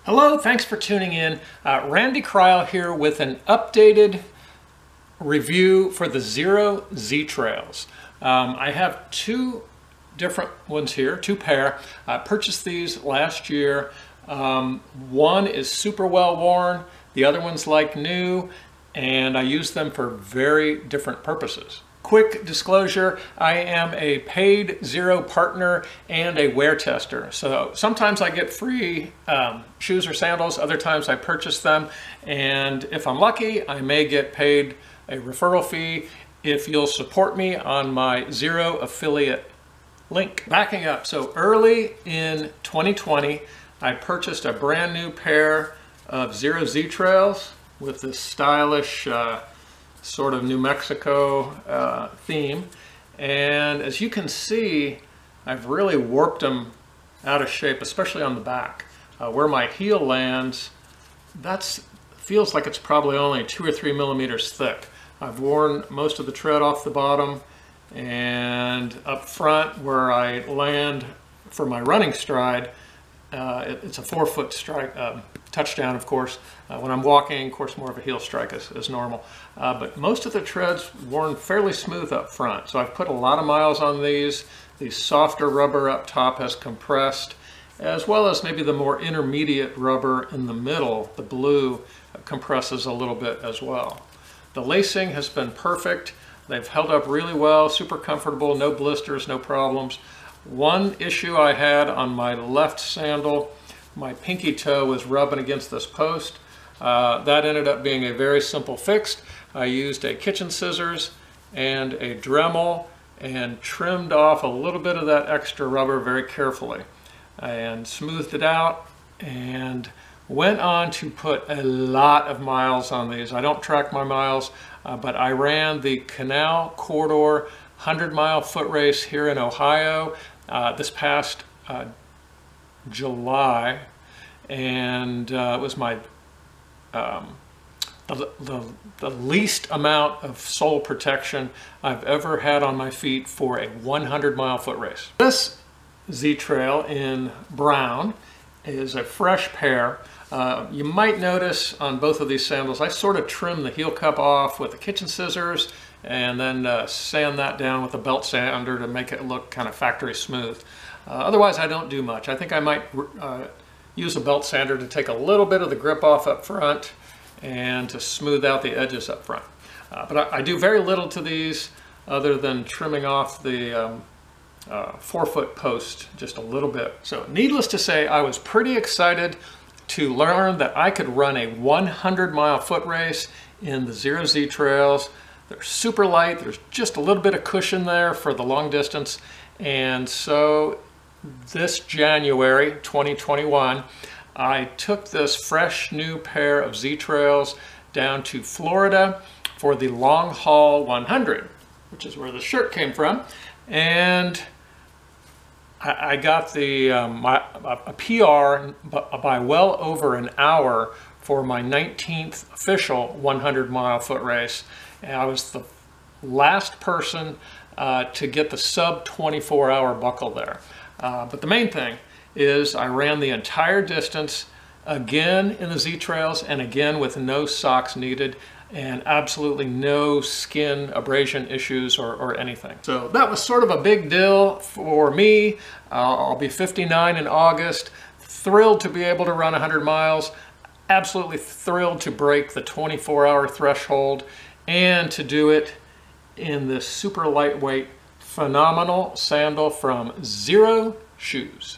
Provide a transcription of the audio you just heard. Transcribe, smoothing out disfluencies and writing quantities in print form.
Hello, thanks for tuning in. Randy Cryle here with an updated review for the Xero Z Trails. I have two different ones here, two pair. I purchased these last year. One is super well worn, the other one's like new, and I use them for very different purposes. Quick disclosure, I am a paid Xero partner and a wear tester. So sometimes I get free shoes or sandals, other times I purchase them, and if I'm lucky, I may get paid a referral fee if you'll support me on my Xero affiliate link. Backing up, so early in 2020, I purchased a brand new pair of Xero Z Trails with this stylish sort of New Mexico theme, and as you can see, I've really warped them out of shape, especially on the back. Where my heel lands, feels like it's probably only 2 or 3 millimeters thick. I've worn most of the tread off the bottom, and up front where I land for my running stride, it's a 4-foot strike, touchdown, of course. When I'm walking, of course, more of a heel strike is normal. But most of the tread's worn fairly smooth up front. So I've put a lot of miles on these. The softer rubber up top has compressed, as well as maybe the more intermediate rubber in the middle, the blue, compresses a little bit as well. The lacing has been perfect. They've held up really well, super comfortable, no blisters, no problems. One issue I had on my left sandal, my pinky toe was rubbing against this post. That ended up being a very simple fix. I used a kitchen scissors and a Dremel and trimmed off a little bit of that extra rubber very carefully and smoothed it out, and went on to put a lot of miles on these. I don't track my miles, but I ran the Canal Corridor 100-mile foot race here in Ohio this past July, and it was my the least amount of sole protection I've ever had on my feet for a 100-mile foot race. This Z Trail in brown is a fresh pair. You might notice on both of these sandals, I sort of trim the heel cup off with the kitchen scissors and then sand that down with a belt sander to make it look kind of factory smooth. Otherwise, I don't do much. I think I might use a belt sander to take a little bit of the grip off up front and to smooth out the edges up front. But I do very little to these other than trimming off the 4-foot post just a little bit. So needless to say, I was pretty excited to learn that I could run a 100-mile foot race in the Xero Z Trails. They're super light. There's just a little bit of cushion there for the long distance. And so this January 2021, I took this fresh new pair of Z Trails down to Florida for the Long Haul 100, which is where the shirt came from. And I got a PR by well over an hour for my 19th official 100-mile foot race. And I was the last person to get the sub 24-hour buckle there. But the main thing is I ran the entire distance again in the Z Trails and again with no socks needed and absolutely no skin abrasion issues or anything. So that was sort of a big deal for me. I'll be 59 in August. Thrilled to be able to run 100 miles. Absolutely thrilled to break the 24-hour threshold and to do it in this super lightweight, phenomenal sandal from Xero Shoes.